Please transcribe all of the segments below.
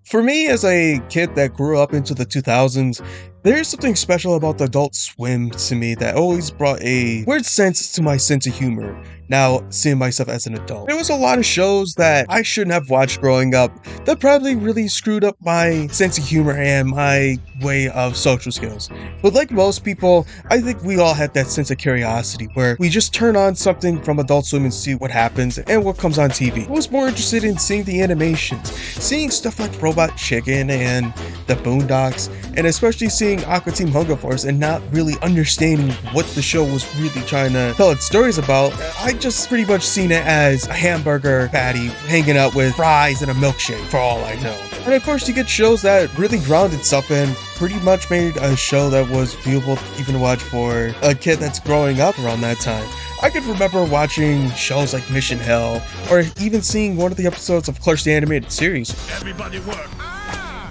For me, as a kid that grew up into the 2000s, there's something special about the Adult Swim to me that always brought a weird sense to my sense of humor. Now, seeing myself as an adult, there was a lot of shows that I shouldn't have watched growing up that probably really screwed up my sense of humor and my way of social skills. But like most people, I think we all had that sense of curiosity where we just turn on something from Adult Swim and see what happens and what comes on TV. I was more interested in seeing the animations, seeing stuff like Robot Chicken and the Boondocks, and especially seeing Aqua Team Hunger Force and not really understanding what the show was really trying to tell its stories about. I just pretty much seen it as a hamburger patty hanging out with fries and a milkshake for all I know. And of course you get shows that really ground itself and pretty much made a show that was viewable even to watch for a kid that's growing up around that time. I could remember watching shows like Mission Hell, or even seeing one of the episodes of Clerks the Animated Series. Everybody work.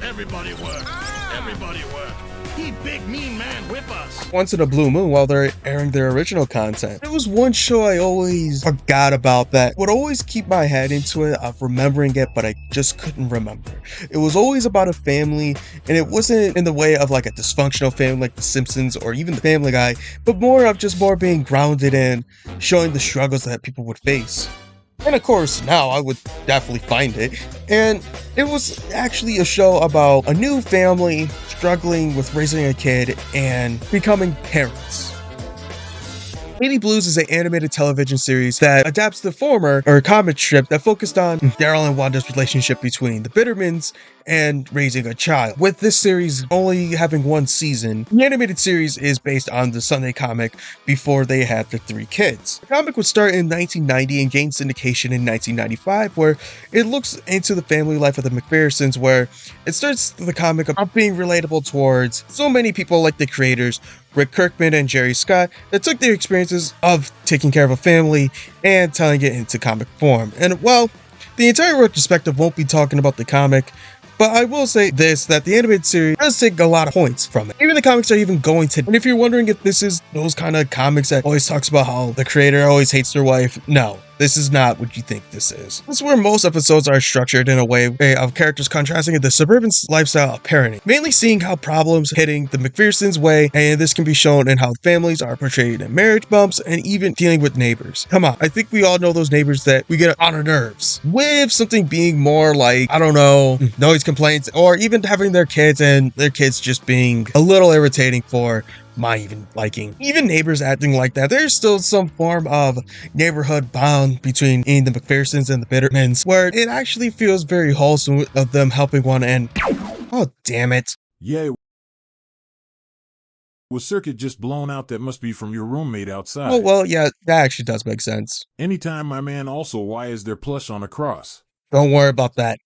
Everybody work. Everybody work. He big mean man whip us. Once in a blue moon while they're airing their original content. There was one show I always forgot about that would always keep my head into it of remembering it, but I just couldn't remember. It was always about a family, and it wasn't in the way of like a dysfunctional family like The Simpsons or even The Family Guy, but more of just more being grounded in showing the struggles that people would face. And of course, now I would definitely find it. And it was actually a show about a new family struggling with raising a kid and becoming parents. Lady Blues is an animated television series that adapts the former or comic strip that focused on Daryl and Wanda's relationship between the Bittermans and raising a child. With this series only having one season, the animated series is based on the Sunday comic before they had their 3 kids. The comic would start in 1990 and gain syndication in 1995, where it looks into the family life of the McPhersons, where it starts the comic about being relatable towards so many people like the creators, Rick Kirkman and Jerry Scott, that took their experiences of taking care of a family and telling it into comic form. And well, the entire retrospective won't be talking about the comic, but I will say this, that the animated series does take a lot of points from it. Even the comics are even going to, and if you're wondering if this is those kind of comics that always talks about how the creator always hates their wife, no. This is not what you think this is. This is where most episodes are structured in a way of characters contrasting the suburban lifestyle of parenting, mainly seeing how problems hitting the McPhersons' way, and this can be shown in how families are portrayed in marriage bumps and even dealing with neighbors. Come on, I think we all know those neighbors that we get on our nerves, with something being more like, I don't know, noise complaints, or even having their kids and their kids just being a little irritating for my even liking. Even neighbors acting like that. There's still some form of neighborhood bond between the McPhersons and the Bittermans, where it actually feels very wholesome of them helping one and oh damn it. Yeah. Was circuit just blown out? That must be from your roommate outside. Oh well, yeah, that actually does make sense. Anytime, my man. Also, why is there plush on a cross? Don't worry about that.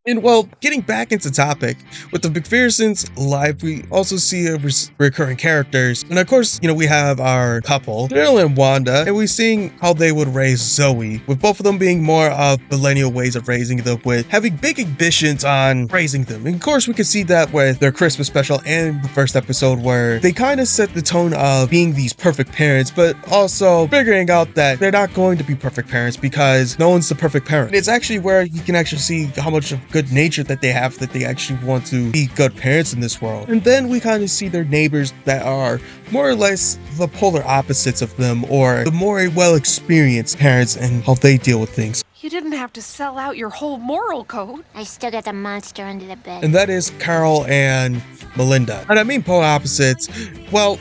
And well, getting back into topic, with the McPhersons live, we also see recurring characters. And of course, we have our couple, Daryl and Wanda, and we're seeing how they would raise Zoe, with both of them being more of millennial ways of raising them, with having big ambitions on raising them. And of course, we can see that with their Christmas special and the first episode, where they kind of set the tone of being these perfect parents, but also figuring out that they're not going to be perfect parents because no one's the perfect parent. And it's actually where you can actually see how much of good nature that they have, that they actually want to be good parents in this world. And then we kind of see their neighbors that are more or less the polar opposites of them, or the more well-experienced parents and how they deal with things. You didn't have to sell out your whole moral code. I still got the monster under the bed. And that is Carl and Melinda. And I mean polar opposites. Well,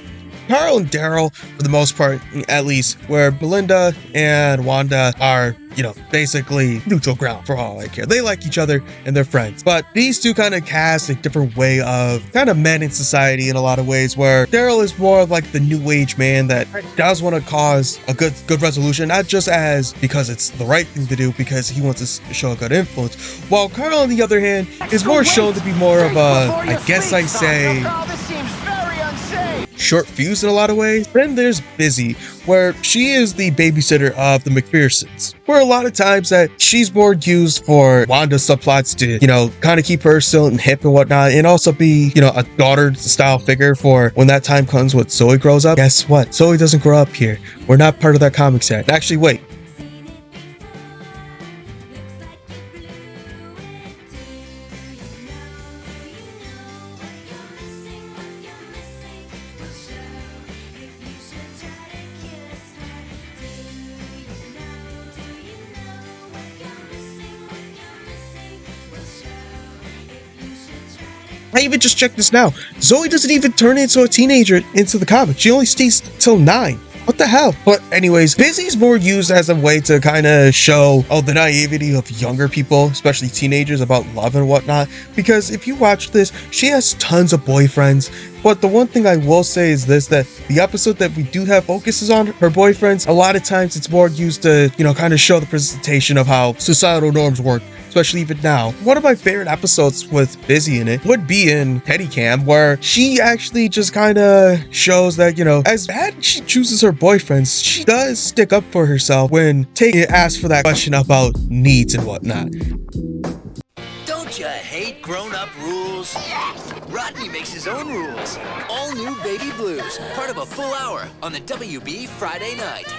Carl and Daryl, for the most part, at least, where Melinda and Wanda are, basically neutral ground for all I care. They like each other and they're friends. But these two kind of cast a different way of kind of men in society in a lot of ways, where Daryl is more like the new age man that does want to cause a good resolution, not just as because it's the right thing to do, because he wants to show a good influence. While Carl, on the other hand, is more shown to be more of a, I guess I say, short fuse in a lot of ways. Then there's Busy, where she is the babysitter of the McPhersons, where a lot of times that she's more used for Wanda's subplots to, kind of keep her still and hip and whatnot, and also be, a daughter style figure for when that time comes when Zoe grows up. Guess what? Zoe doesn't grow up here. We're not part of that comic set. Actually, wait. I even just checked this now. Zoe doesn't even turn into a teenager into the comic. She only stays till 9. What the hell? But anyways, Busy's more used as a way to kind of show, the naivety of younger people, especially teenagers, about love and whatnot. Because if you watch this, she has tons of boyfriends. But the one thing I will say is this, that the episode that we do have focuses on her boyfriends, a lot of times it's more used to, kind of show the presentation of how societal norms work, especially even now. One of my favorite episodes with Busy in it would be in Teddy Cam, where she actually just kind of shows that, as bad as she chooses her boyfriends, she does stick up for herself when asked for that question about needs and whatnot. Don't you hate grown-up rules? Rodney makes his own rules. All new Baby Blues, part of a full hour on the WB Friday night.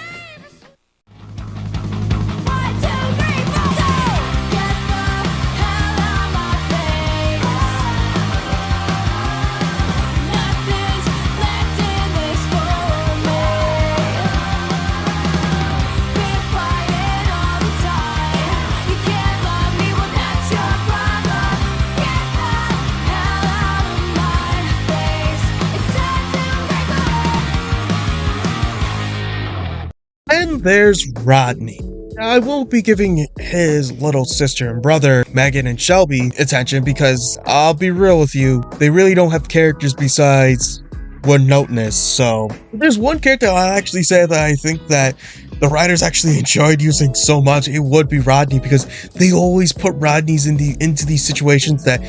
And there's Rodney. Now, I won't be giving his little sister and brother, Megan and Shelby, attention because I'll be real with you, they really don't have characters besides one-noteness. So there's one character I actually say that I think that the writers actually enjoyed using so much, it would be Rodney, because they always put Rodney's into these situations that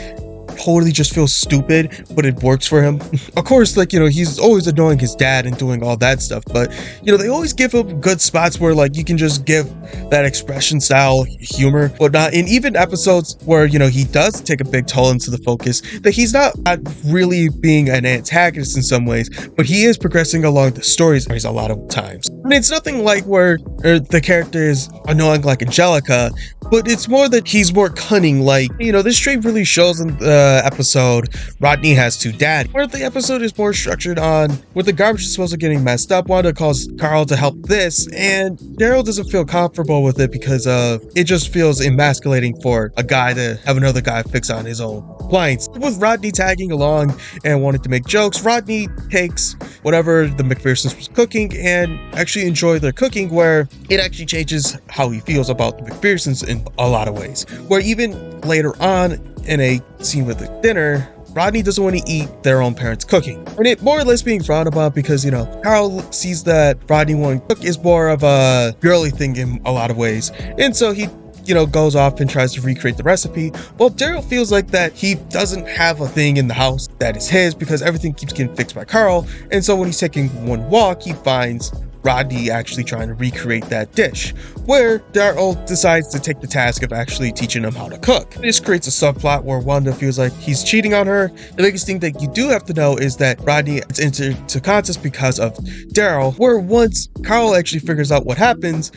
totally just feels stupid, but it works for him. Of course, he's always annoying his dad and doing all that stuff, but they always give him good spots where you can just give that expression style humor, but not in even episodes where he does take a big toll into the focus, that he's not really being an antagonist in some ways, but he is progressing along the stories a lot of times. And it's nothing like where the character is annoying like Angelica, but it's more that he's more cunning. This trait really shows in the episode Rodney Has Two Daddies, where the episode is more structured on where the garbage disposal getting messed up. Wanda calls Carl to help this, and Daryl doesn't feel comfortable with it because it just feels emasculating for a guy to have another guy fix on his own appliance. With Rodney tagging along and wanting to make jokes, Rodney takes whatever the McPhersons was cooking and actually enjoy their cooking, where it actually changes how he feels about the McPhersons in a lot of ways. Where even later on in a scene with the dinner, Rodney doesn't want to eat their own parents' cooking. And it more or less being frowned upon because, Carl sees that Rodney wanting to cook is more of a girly thing in a lot of ways. And so he goes off and tries to recreate the recipe. Well, Daryl feels like that he doesn't have a thing in the house that is his because everything keeps getting fixed by Carl. And so when he's taking one walk, he finds Rodney actually trying to recreate that dish, where Daryl decides to take the task of actually teaching him how to cook. This creates a subplot where Wanda feels like he's cheating on her. The biggest thing that you do have to know is that Rodney is into contest because of Daryl, where once Carl actually figures out what happens,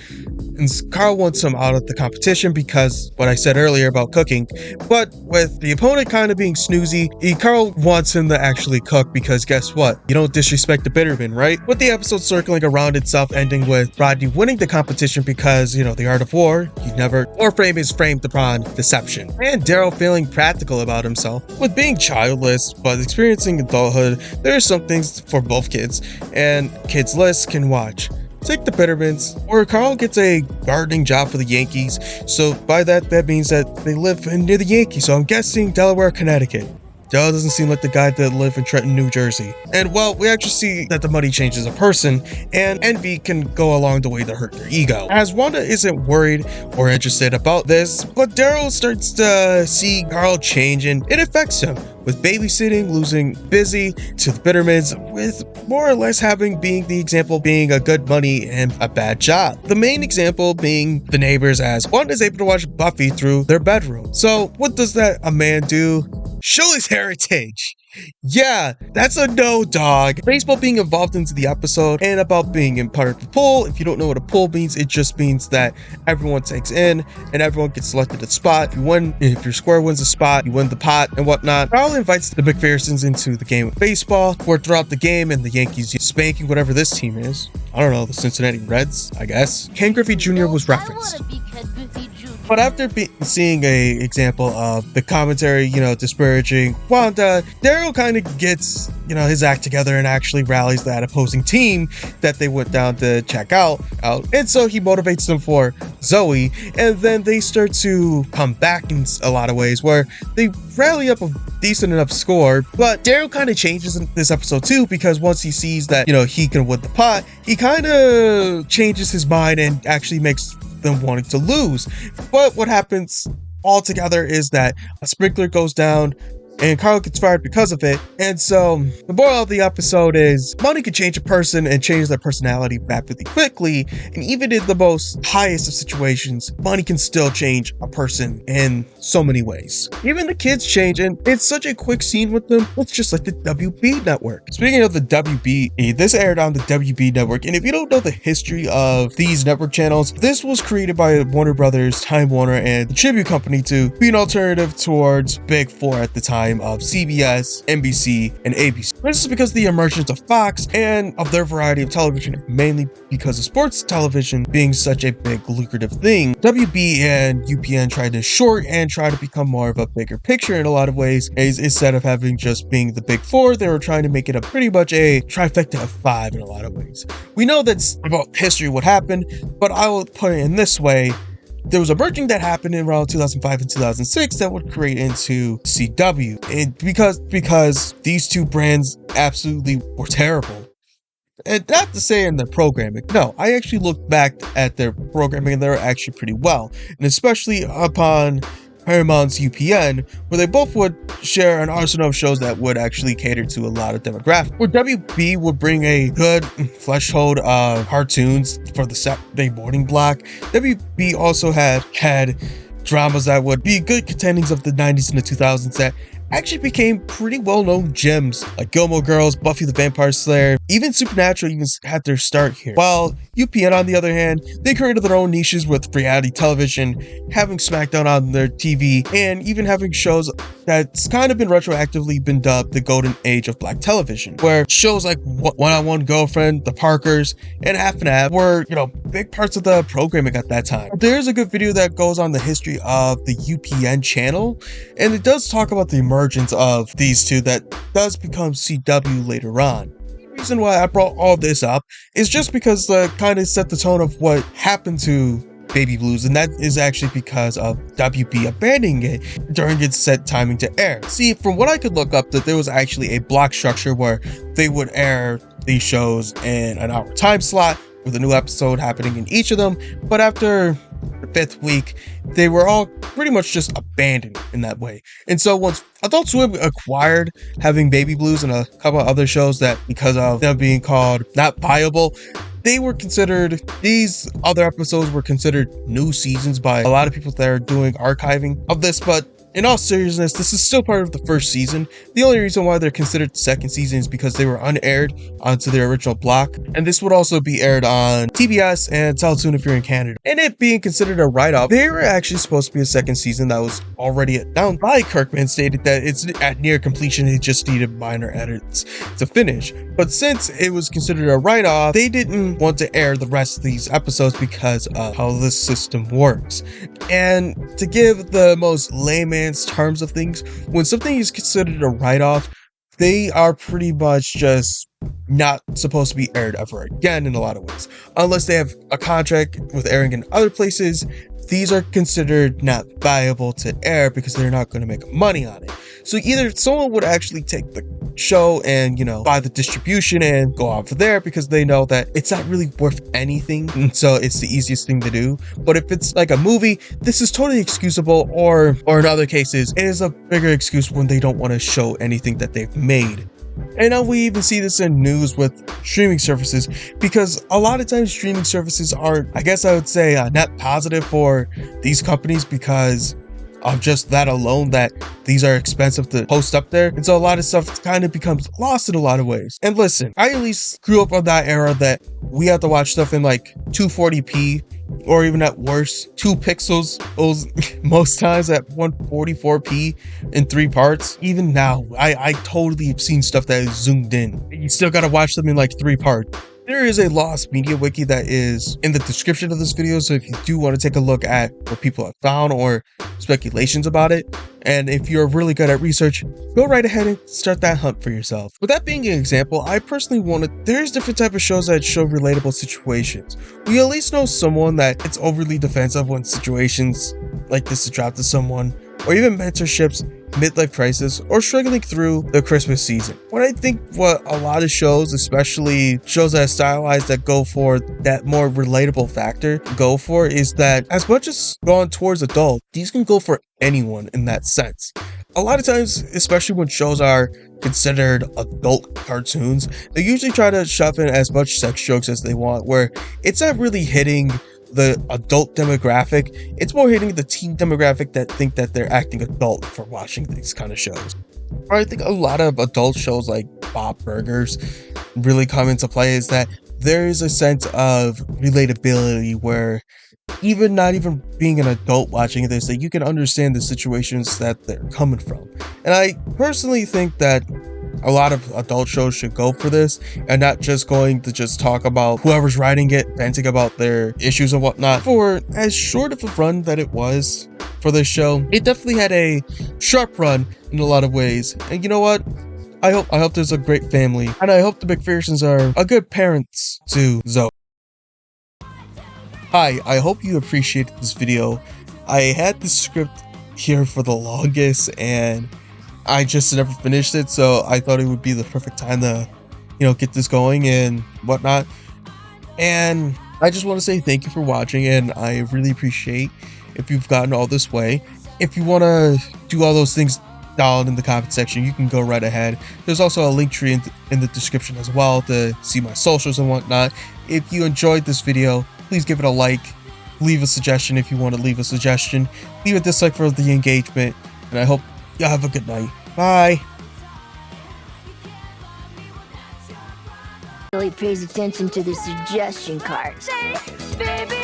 and Carl wants him out of the competition because what I said earlier about cooking, but with the opponent kind of being snoozy, Carl wants him to actually cook because guess what? You don't disrespect the Bitterman, right? With the episode circling around itself, ending with Rodney winning the competition because, the art of war, Warframe is framed upon deception, and Daryl feeling practical about himself. With being childless, but experiencing adulthood, there are some things for both kids, and kids lists can watch. Take the Bittermans, where Carl gets a gardening job for the Yankees, so by that means that they live near the Yankees, so I'm guessing Delaware, Connecticut. Daryl doesn't seem like the guy that live in Trenton, New Jersey. And well, we actually see that the money changes a person, and envy can go along the way to hurt their ego. As Wanda isn't worried or interested about this, but Daryl starts to see Carl change and it affects him. With babysitting, losing Busy to the Bittermans, with more or less being the example being a good money and a bad job. The main example being the neighbors, as Wanda's able to watch Buffy through their bedroom. So what does a man do? Show his heritage. Yeah, that's a no, dog. Baseball being involved into the episode and about being in part of the pool. If you don't know what a pool means, it just means that everyone takes in and everyone gets selected a spot. If your square wins a spot, you win the pot and whatnot. Carl invites the McPhersons into the game of baseball, where throughout the game and the Yankees spanking whatever this team is. I don't know, the Cincinnati Reds, I guess. Ken Griffey Jr. was referenced. I want to be Ken Griffey Jr. But after seeing a example of the commentary, disparaging Wanda, Daryl kind of gets, his act together and actually rallies that opposing team that they went down to check out. And so he motivates them for Zoe, and then they start to come back in a lot of ways where they rally up a decent enough score. But Daryl kind of changes in this episode too, because once he sees that, he can win the pot, he kind of changes his mind and actually makes them wanting to lose. But what happens altogether is that a sprinkler goes down and Carl gets fired because of it. And so the moral of the episode is money can change a person and change their personality rapidly quickly. And even in the most highest of situations, money can still change a person in so many ways. Even the kids change, and it's such a quick scene with them. It's just like the WB network. Speaking of the WB, this aired on the WB network. And if you don't know the history of these network channels, this was created by Warner Brothers, Time Warner, and the Tribute Company to be an alternative towards Big Four at the time of CBS, NBC, and ABC. This is because of the emergence of Fox and of their variety of television, mainly because of sports television being such a big lucrative thing. WB and UPN tried to short and try to become more of a bigger picture in a lot of ways. Instead of having just being the Big Four, they were trying to make it a pretty much a trifecta of five in a lot of ways. We know that's about history what happened, but I will put it in this way. There was a merging that happened in around 2005 and 2006 that would create into CW. And because these two brands absolutely were terrible. And not to say in their programming. No, I actually looked back at their programming and they were actually pretty well. And especially upon Paramount's UPN, where they both would share an arsenal of shows that would actually cater to a lot of demographics. Where WB would bring a good fleshhold of cartoons for the Saturday morning block, WB also had dramas that would be good contendings of the 90s and the 2000s that actually became pretty well-known gems, like Gilmore Girls, Buffy the Vampire Slayer, even Supernatural even had their start here. While UPN, on the other hand, they created their own niches with reality television, having SmackDown on their TV, and even having shows that's kind of been retroactively been dubbed the golden age of black television, where shows like One-on-One Girlfriend, The Parkers, and Half and Half were, big parts of the programming at that time. There's a good video that goes on the history of the UPN channel, and it does talk about the emergence of these two that does become CW later on. The reason why I brought all this up is just because the kind of set the tone of what happened to Baby Blues, and that is actually because of WB abandoning it during its set timing to air. See, from what I could look up, that there was actually a block structure where they would air these shows in an hour time slot with a new episode happening in each of them, but after the 5th week, they were all pretty much just abandoned in that way. And so once Adult Swim acquired having Baby Blues and a couple of other shows that, because of them being called not viable, these other episodes were considered new seasons by a lot of people that are doing archiving of this. But in all seriousness, this is still part of the first season. The only reason why they're considered the second season is because they were unaired onto their original block, and this would also be aired on TBS and Teletoon if you're in Canada. And it being considered a write-off, they were actually supposed to be a second season that was already announced by Kirkman, stated that it's at near completion, it just needed minor edits to finish. But since it was considered a write-off, they didn't want to air the rest of these episodes because of how this system works. And to give the most layman's terms of things, when something is considered a write-off, they are pretty much just not supposed to be aired ever again in a lot of ways. Unless they have a contract with airing in other places, these are considered not viable to air because they're not going to make money on it. So either someone would actually take the show and, buy the distribution and go off there because they know that it's not really worth anything. And so it's the easiest thing to do. But if it's like a movie, this is totally excusable, or in other cases, it is a bigger excuse when they don't want to show anything that they've made. And now we even see this in news with streaming services, because a lot of times streaming services are, I guess I would say, net positive for these companies because of just that alone, that these are expensive to post up there. And so a lot of stuff kind of becomes lost in a lot of ways. And listen, I at least grew up on that era that we had to watch stuff in like 240p, or even at worst 2 pixels most times at 144p in 3 parts. Even now, I totally have seen stuff that is zoomed in. You still gotta watch them in like 3 parts. There is a Lost Media Wiki that is in the description of this video, so if you do want to take a look at what people have found or speculations about it, and if you're really good at research, go right ahead and start that hunt for yourself. With that being an example, I personally there's different type of shows that show relatable situations. We at least know someone that it's overly defensive when situations like this drop to someone, or even mentorships, midlife crisis, or struggling through the Christmas season. What I think what a lot of shows, especially shows that are stylized that go for that more relatable factor, go for is that as much as going towards adult, these can go for anyone in that sense. A lot of times, especially when shows are considered adult cartoons, they usually try to shove in as much sex jokes as they want, where it's not really hitting the adult demographic, it's more hitting the teen demographic that think that they're acting adult for watching these kind of shows. Or I think a lot of adult shows like Bob Burgers really come into play is that there is a sense of relatability where even not even being an adult watching this, that you can understand the situations that they're coming from. And I personally think that a lot of adult shows should go for this and not just going to just talk about whoever's writing it, venting about their issues and whatnot. For as short of a run that it was for this show, it definitely had a sharp run in a lot of ways. And you know what? I hope there's a great family, and I hope the McPhersons are a good parents to Zoe. Hi, I hope you appreciated this video. I had this script here for the longest and I just never finished it, so I thought it would be the perfect time to, get this going and whatnot. And I just want to say thank you for watching, and I really appreciate if you've gotten all this way. If you want to do all those things down in the comment section, you can go right ahead. There's also a link tree in the description as well to see my socials and whatnot. If you enjoyed this video, please give it a like, leave a suggestion if you want to leave a suggestion, leave a dislike for the engagement, and I hope y'all have a good night. Bye. Really pays attention to the suggestion cards. Baby,